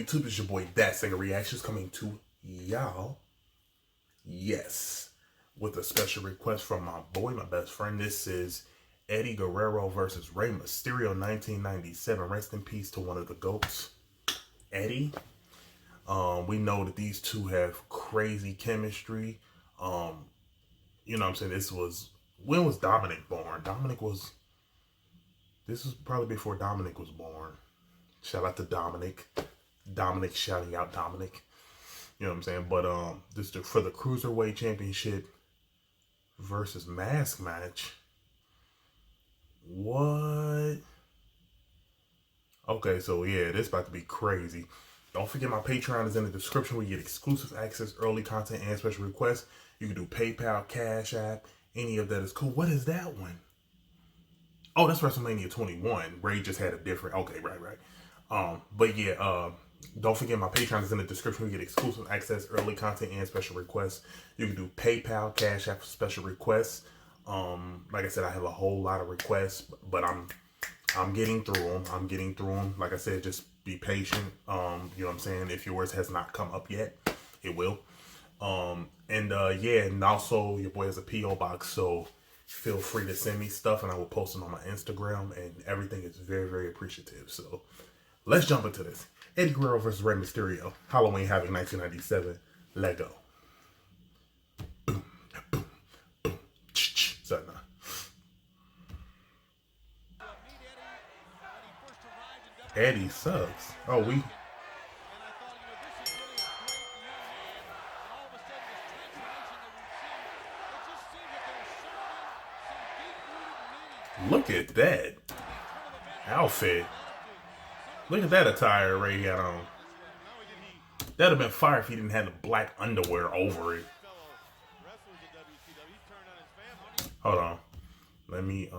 YouTube? It's your boy ThatSingerReactions coming to y'all. Yes, with a special request from my boy, my best friend. This is Eddie Guerrero versus Rey Mysterio, 1997. Rest in peace to one of the GOATs, Eddie. We know that these two have crazy chemistry. You know what I'm saying? When was Dominic born? This was probably before Dominic was born. Shout out to Dominic. Dominic shouting out Dominic. You know what I'm saying? But this is for the Cruiserweight Championship versus mask match. What? Okay, so yeah, this about to be crazy. Don't forget my Patreon is in the description where you get exclusive access, early content, and special requests. You can do PayPal, CashApp, any of that is cool. What is that one? Oh, that's WrestleMania 21. Ray just had a different. Okay, right. But yeah, don't forget my Patreon is in the description. You get exclusive access, early content, and special requests. You can do PayPal, Cash App for special requests. Like I said, I have a whole lot of requests, but I'm getting through them. Like I said, just be patient. You know what I'm saying? If yours has not come up yet, it will. Yeah, and also your boy has a P.O Box, so feel free to send me stuff, and I will post it on my Instagram, and everything is very, very appreciative. So let's jump into this. Eddie Guerrero versus Rey Mysterio, Halloween Havoc 1997. Let go. Boom, boom, boom. Sorry, nah. Eddie sucks. Oh, we. Look at that outfit. Look at that attire Ray got on. That'd have been fire if he didn't have the black underwear over it. Hold on. Let me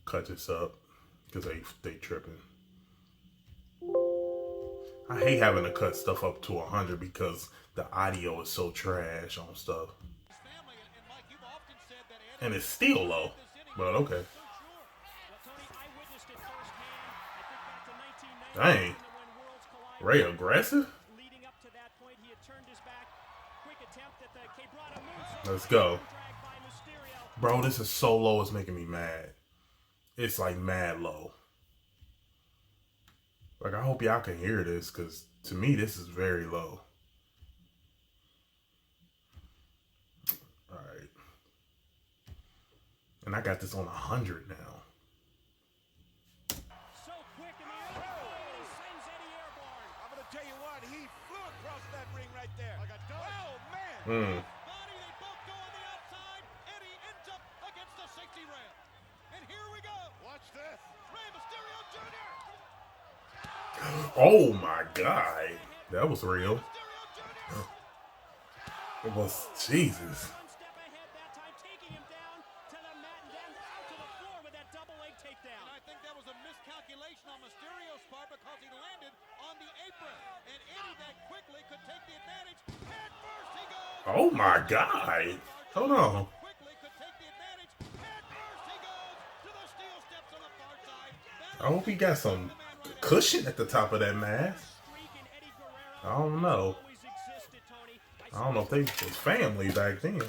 cut this up because they tripping. I hate having to cut stuff up to 100 because the audio is so trash on stuff. And it's still low, but okay. Dang. Ray aggressive? Let's go. Bro, this is so low, it's making me mad. It's like mad low. Like, I hope y'all can hear this, because to me, this is very low. Alright. And I got this on 100 now. Tell you what, he flew across that ring right there. Like a dog. Oh, man. Body, they both go on the outside. Eddie ends up against the safety rail. And here we go. Watch this. Rey Mysterio Jr. Oh, my God. That was real. It was, Jesus. I think that was a miscalculation on Mysterio's part because he landed on the apron. And Eddie that quickly could take the advantage. Head first he goes. Oh my God. Hold on. Quickly could take the advantage. Head first he goes to the steel steps on the far side. I hope he got some cushion at the top of that mask. I don't know. I don't know if they was family back then.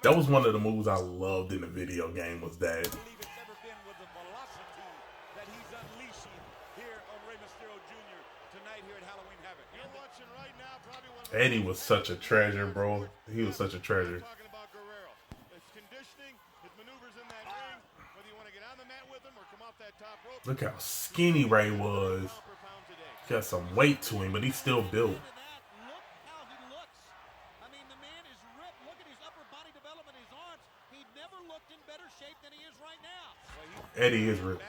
That was one of the moves I loved in the video game was that. Eddie was such a treasure, bro. He was such a treasure. Look how skinny Ray was. He got some weight to him, but he's still built. Eddie is ripped.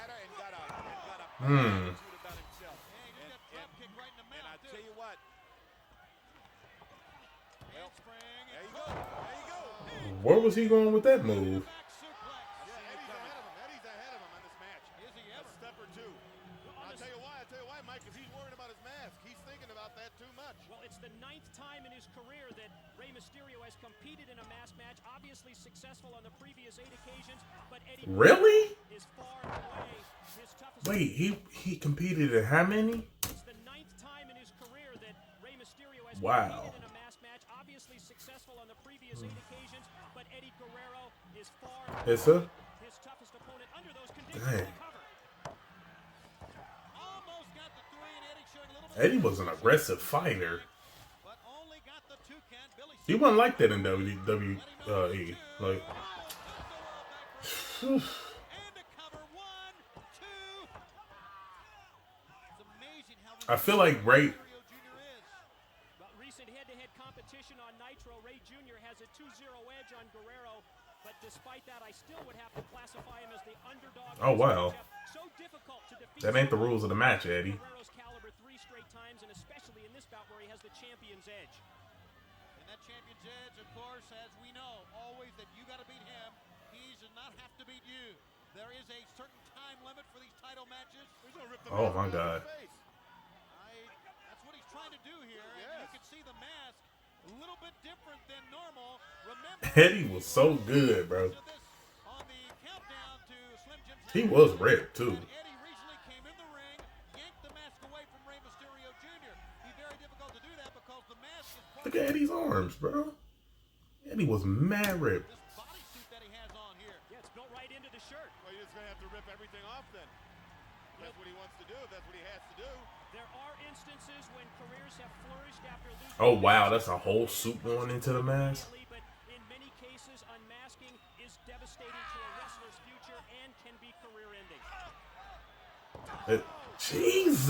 Where was he going with that move? I'll tell you why, Mike, because he's worrying about his mask. He's thinking about that too much. Well, it's the 9th time in his career that Rey Mysterio has competed in a mask match. Obviously successful on the previous 8 occasions, but Eddie Really? is far and away his toughest. Wait, he competed in how many? It's the 9th time in his career that Rey Mysterio has Wow. competed in a mask match. Obviously successful on the previous 8 occasions, but Eddie Guerrero is far and Yes, away sir. his toughest opponent under those conditions. Dang. Cover. Almost got the 3, and Eddie showing a little bit. Eddie was an aggressive fighder. But only got the 2 count. Billy He wasn't like that in WWE. Like, and to cover 1, 2. It's amazing how I feel like Rey. Mysterio Jr. is. But recent head-to-head competition on Nitro, Rey Jr. has a 2-0 edge on Guerrero. But despite that, I still would have to classify him as the underdog. Oh, wow. So difficult to defeat. That ain't the rules of the match, Eddie. Guerrero's caliber 3 straight times, and especially in this bout where he has the champion's edge. And that champion's edge, of course, as we know, always that you got to beat him. He does not have to beat you. There is a certain time limit for these title matches. He's gonna rip the Oh, mask my off his God. face. That's what he's trying to do here. And you Yes. can see the mask a little bit different than normal. Remember, Eddie was so good, bro. to this on the countdown to Slim Jim's He was ripped, too. And Eddie recently came in the ring, yanked the mask away from Rey Mysterio Jr. Be very difficult to do that because the mask is part Look at Eddie's arms, bro. Eddie was mad ripped. this bodysuit that he has on here. Yeah, it's built right into the shirt. Well, you're just gonna have to rip everything off then. That's what he wants to do. That's what he has to do. There are instances when careers have flourished after losing. Oh, wow. That's a whole suit going into the mask. But in many cases, unmasking is devastating to a wrestler's future and can be career-ending. Jesus. These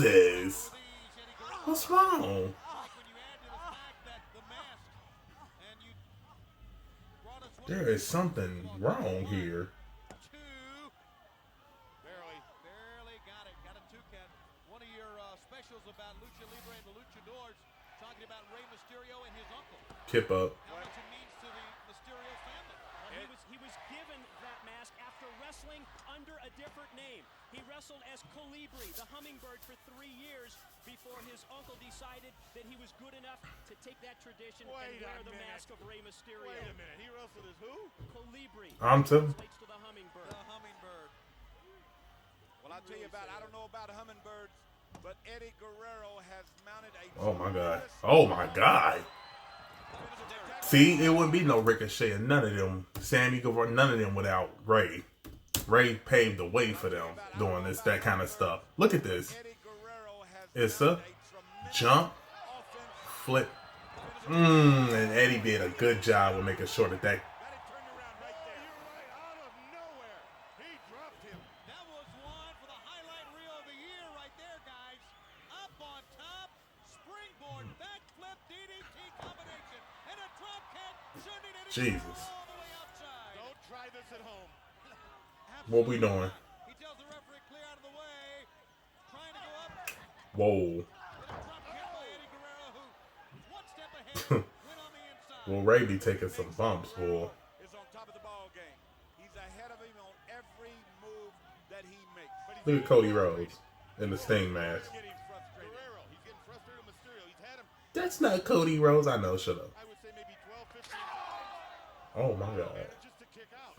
Eddie Guerrero, What's wrong? like when you add to the fact that the mask and you brought us one There is something wrong here. 2. Barely got it. Got a 2 count. One of your specials about Lucha Libre and the Luchadors, talking about Rey Mysterio and his uncle. Kip up. How much it means to the Mysterio family. Well, he was given that mask after wrestling under a different name. He wrestled as Colibri, the hummingbird, for 3 years before his uncle decided that he was good enough to take that tradition Wait and wear a the minute. mask of Rey Mysterio. Wait a minute. He wrestled as who? Colibri. I'm too. Translates to the hummingbird. The hummingbird. Well, I'll tell you about. I don't know about hummingbirds, but Eddie Guerrero has mounted a. Oh, my God. Oh, my God. See, it wouldn't be no Ricochet and none of them. Sammy Guevara, none of them without Ray. Ray paved the way for them doing that kind of stuff. Look at this. Eddie Guerrero has It's a mounted tremendous jump, offense. flip. And Eddie did a good job of making sure that Got it turned around right there. You're right. Out of nowhere, he dropped him. That was one for the highlight reel of the year right there, guys. Up on top, springboard, backflip, DDT combination, and a drop kick, sending Eddie Jesus. Guerrero all the way outside. Don't try this at home. What we doing? He tells the referee clear out of the way, trying to go up. Whoa. With a drop kick by Eddie Guerrero, who one step ahead, went on the inside. Well, Ray be taking some bumps, boy. Is on top of the ball game. He's ahead of him on every move that he makes. But he's Look at Cody Rhodes in the Sting mask. getting frustrated. Guerrero, he's getting frustrated with Mysterio. He's had him, That's not Cody Rhodes. I know. Shut up. I would say, maybe 12, 15 times. Oh, my God. Just to kick out.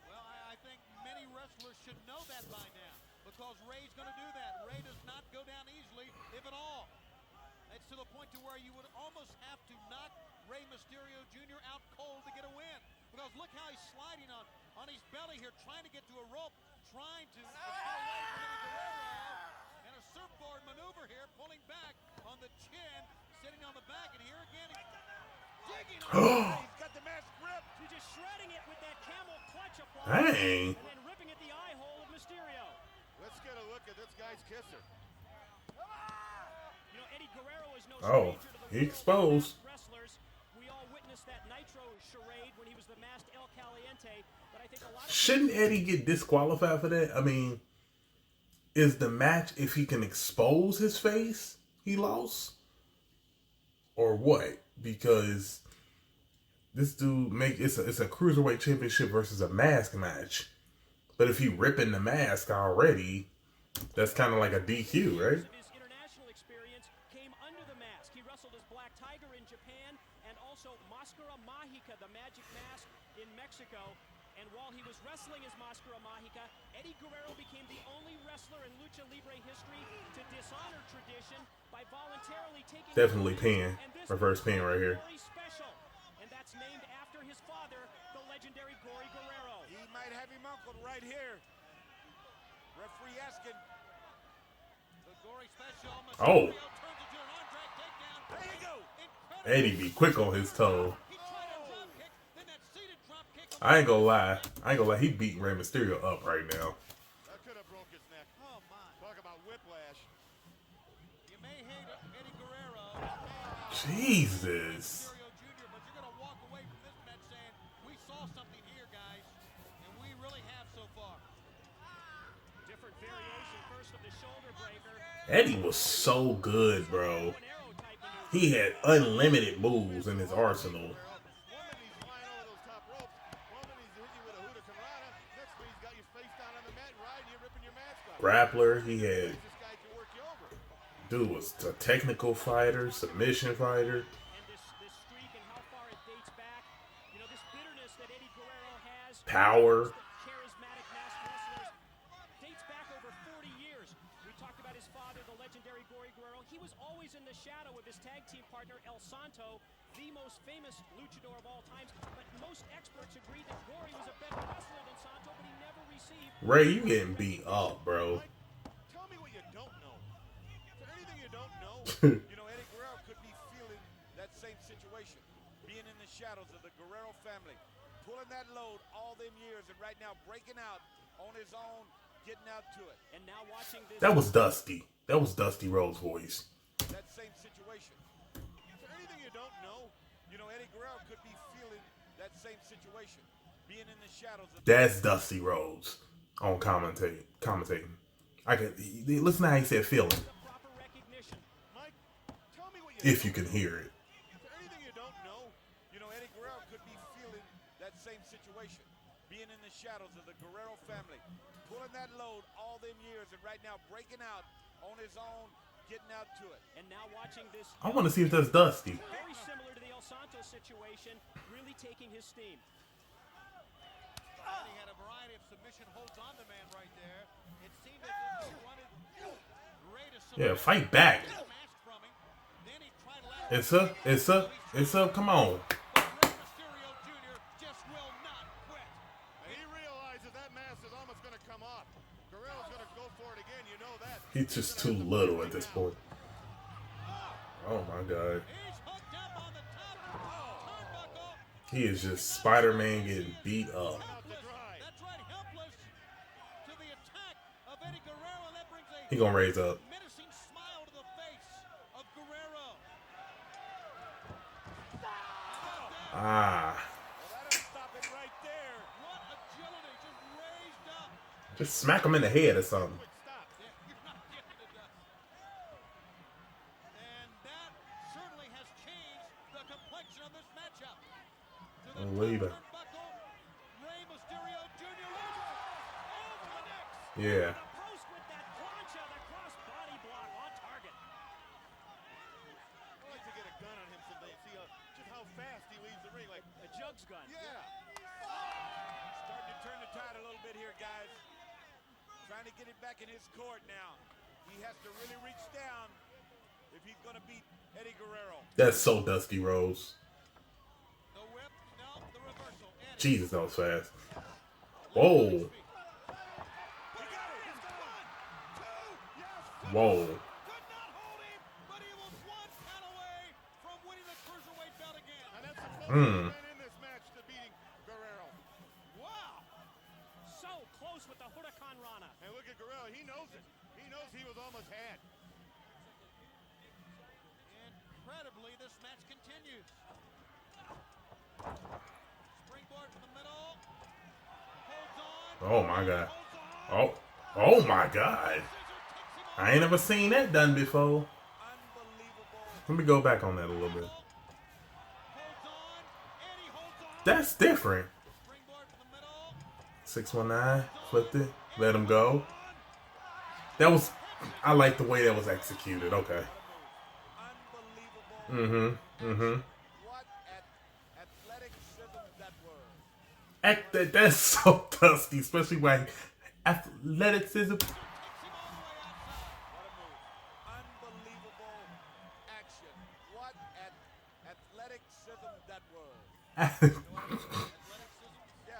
Well, I think many wrestlers should know that by now because Ray's going to do that. Ray does not go down easily, if at all. It's to the point to where you would almost have to knock Rey Mysterio Jr. out cold to get a win. Because look how he's sliding on his belly here, trying to get to a rope, trying to get away from Eddie Guerrero. And a surfboard maneuver here, pulling back on the chin, sitting on the back, and here again he's digging on He's got the mask gripped. He's just shredding it with that camel clutch applied. Dang. And then ripping at the eye hole of Mysterio. Let's get a look at this guy's kisser. You know, Eddie Guerrero is no Oh, stranger to the he world of exposed. masked wrestlers. We all witnessed that Nitro charade when he was the masked El Caliente, but I think a lot of Shouldn't Eddie get disqualified for that? I mean, is the match if he can expose his face, he lost? Or what? Because this dude it's a cruiserweight championship versus a mask match. But if he ripping the mask already, That's kind of like a DQ, right? His international experience came under the mask. He wrestled as Black Tiger in Japan and also Mascara Mágica, the magic mask in Mexico. And while he was wrestling as Mascara Mágica, Eddie Guerrero became the only wrestler in Lucha Libre history to dishonor tradition by voluntarily taking Definitely pin. Reverse pin right here. Gory Special. And that's named after his father, the legendary Gory Guerrero. He might have him uncle right here. Referee asking. The Gory Special. Oh. Mysterio turns into an on-track takedown. There you go. Incredible. Eddie be quick on his toe. He tried a drop kick, then that seated drop kick. I ain't gonna lie. He beat Rey Mysterio up right now. That could have broke his neck. Oh my. Talk about whiplash. You may hate Eddie Guerrero. Jesus. Mysterio Jr., but you're gonna walk away from this match saying, we saw something here, guys, and we really have so far. Different variation first of the shoulder breaker. Eddie was so good, bro. He had unlimited moves in his arsenal. One minute he's flying over those top ropes. One minute he's hitting you with a Hurricanrana. Next minute he's got you face down on the mat, riding you, ripping your mask off. Grappler, he had. This guy can work you over. Dude was a technical fighter, submission fighter. And this streak and how far it dates back. You know, this bitterness that Eddie Guerrero has. Power. Charismatic masked wrestlers dates back over 40 years. We talked about his father, the legendary Gory Guerrero. He was always in the shadow of his tag team partner, El Santo, the most famous luchador of all times. But most experts agree that Gory was a better wrestler than Santo, but he never received. Ray, you getting beat up, bro. Tell me what you don't know. Is there anything you don't know? You know, Eddie Guerrero could be feeling that same situation. Being in the shadows of the Guerrero family. Pulling that load all them years and right now breaking out on his own, getting out to it. And now watching this. That was Dusty. That was Dusty Rhodes' voice. That same situation. Is there anything you don't know? You know, Eddie Guerrero could be feeling that same situation. Being in the shadows of That's Dusty Rhodes on commentating. I can listen to how he said feeling. proper recognition. Mike, tell me what If you can hear it. Is there anything you don't know? You know, Eddie Guerrero could be feeling that same situation. Being in the shadows of the Guerrero family. Pulling that load all them years and right now breaking out on his own, getting out to it. And now watching this. I want to see if that's Dusty. Very similar to the El Santo situation, really taking his steam. And he had a variety of submission holds on the man right there. It seemed as if he wanted Rey to Yeah, fight back. mask from him. Then he tried lateral. It's up. Come on. But Rey Mysterio Jr. just will not quit. He realizes that mask is almost going to come off. Guerrero's going to go for it again, you know that. He's just too little at this point. Oh my God. He's hooked up on the top turnbuckle. He is just Spider-Man getting beat up. That's right, helpless to the attack of Eddie Guerrero, and that brings a He gonna raise up. menacing smile to the face of Guerrero. Ah. Well, that'll stop it right there. What agility, just raised up. Just smack him in the head or something. Quick stop. Yeah, you're not getting it done. And that certainly has changed the complexion of this matchup. To the Libre. turnbuckle, Rey Mysterio Jr. over the next. Yeah. Approach with that plancha, the cross body block on target. I'd like to get a gun on him someday. See just how fast he leaves the ring. Like, A jugs gun. yeah. Starting to turn the tide a little bit here, guys. Trying to get it back in his court now. He has to really reach down if he's going to beat Eddie Guerrero. That's so Dusty Rhodes. The whip, no, the reversal. Eddie. Jesus, that was fast. Whoa. He got it. It's one, two, yes. Whoa. Could not hold him, but he was one count away from winning the cruiserweight belt again. And that's the closest man in this match to beating Guerrero. Wow. So close with the Hurricanrana. And look at Guerrero. He knows it. He knows he was almost had. Incredibly, this match continues. Springboard from the middle. Holds on. Oh my God. Holds on. Oh my God. Scissor takes him off. I ain't never seen that done before. Unbelievable. Let me go back on that a little bit. Holds on. Eddie holds on. That's different. Springboard from the middle. 619. Flipped it. Let him go. I like the way that was executed. Okay. Unbelievable. Mm-hmm. What athleticism that was. That's so dusty, especially when athleticism. What a move. Unbelievable action. What athleticism that was. Yeah,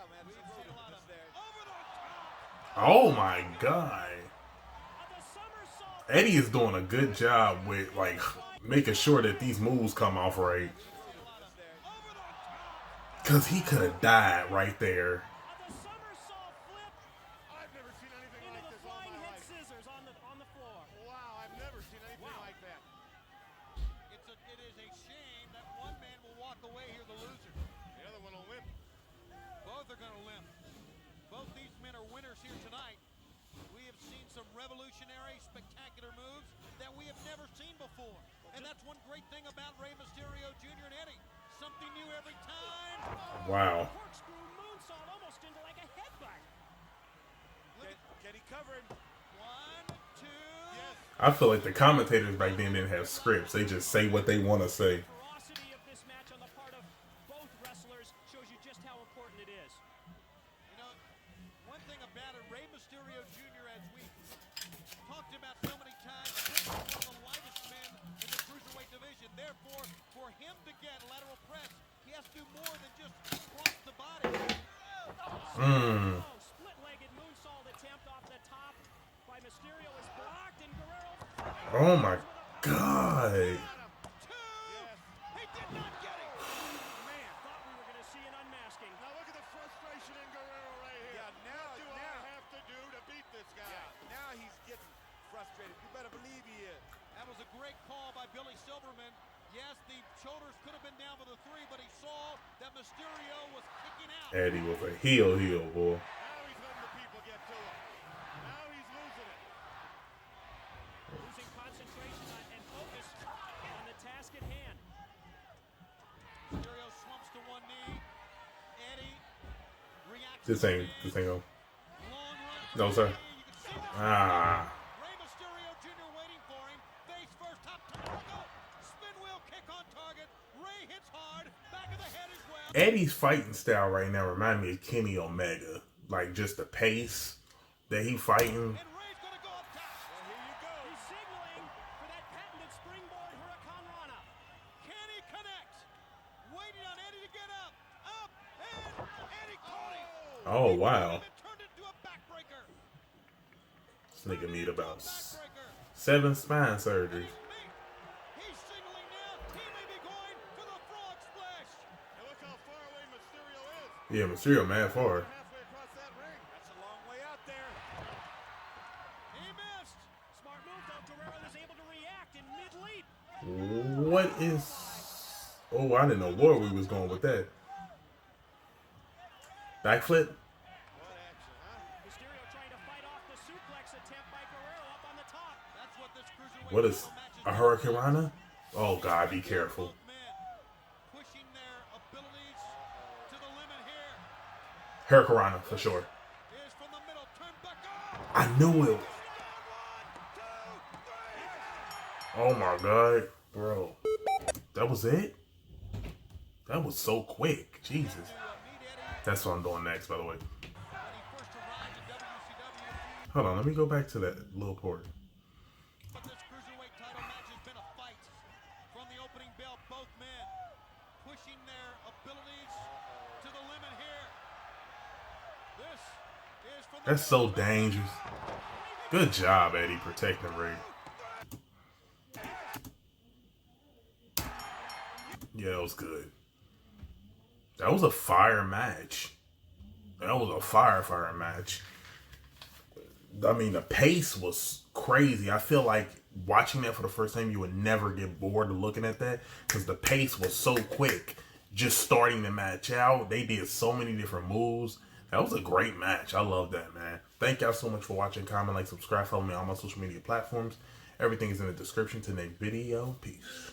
man. Some smoothness there. Oh my God. Eddie is doing a good job with like making sure that these moves come off right. Cause he could have died right there. I've never seen anything like this all my life. Wow, I've never seen anything like that. It is a shame that one man will walk away here the loser. The other one will limp. Both are going to limp. Both these men are winners here tonight. We have seen some revolutionary, spectacular moves that we have never seen before. And that's one great thing about Rey Mysterio Jr. and Eddie. Something new every time. Wow. Corkscrew moonsault almost into like a headbutt. Can he cover him? 1, 2. Yes. I feel like the commentators back then didn't have scripts. They just say what they want to say. Ferocity of this match on the part of both wrestlers shows you just how important it is. You know, one thing about it, Rey Mysterio Jr., as we talked about so many times, is one of the lightest men in the cruiserweight division. Therefore, for him to get lateral press, he has to do more than just cross the body. Split-legged moonsault attempt off the top by Mysterio is blocked, and Guerrero. Oh my God. He did not get him. Man, thought we were going to see an unmasking. Now look at the frustration in Guerrero right here. Yeah, now what do I have to do to beat this guy? Yeah, now he's getting frustrated. You better believe he is. That was a great call by Billy Silverman. Yes, the shoulders could have been down for the 3, but he saw that Mysterio was kicking out. Eddie was a heel, boy. Now he's letting the people get to him. Now he's losing it. Losing concentration and focus on the task at hand. Mysterio slumps to one knee. Eddie reacts. This ain't go. Long run. No, sir. You can see that. Ah. Rey Mysterio Jr. waiting for him. Face first, top to go. Spin wheel kick on target. Rey hits hard. Back of the head as well. Eddie's fighting style right now remind me of Kenny Omega. Like just the pace that he fighting. And Rey's going to go up top. Well, here you go. He's signaling for that patented springboard Hurricane Rana. Can he connect? Waiting on Eddie to get up. Up. And Eddie caught him. Oh wow. And turned into a backbreaker. This nigga need about Backbreaker. 7 spine surgeries. He's signaling now. He may be going for the frog splash. And look how far away Mysterio is. Yeah, Mysterio mad far. Halfway across that ring. That's a long way out there. He missed. Smart move, though. Guerrero was able to react in mid-leap. What is... Oh, I didn't know where we was going with that. Backflip? What action, huh? Mysterio trying to fight off the suplex attempt by Guerrero up on the top. That's what this cruiserweight What is... title match is A about. Hurricane Rana? Oh God, be careful. Both men pushing their abilities to the limit here. Hurricane Rana, for sure. Is from the middle, turn back up. I knew it. 1, 2, 3. Oh my God. Bro. That was it? That was so quick. Jesus. Meet Eddie That's what I'm doing next, by the way. when he first arrived in WCW. Hold on, let me go back to that little port. But this cruiserweight title match has been a fight. From the opening bell, both men pushing their abilities to the limit here. This is from the That's so dangerous. Good job, Eddie, protecting Rey. Yeah, that was good. That was a fire match. That was a fire match. I mean, the pace was crazy. I feel like watching that for the first time, you would never get bored of looking at that because the pace was so quick. Just starting the match out, they did so many different moves. That was a great match. I love that, man. Thank y'all so much for watching. Comment, like, subscribe, follow me on all my social media platforms. Everything is in the description to the next video. Peace.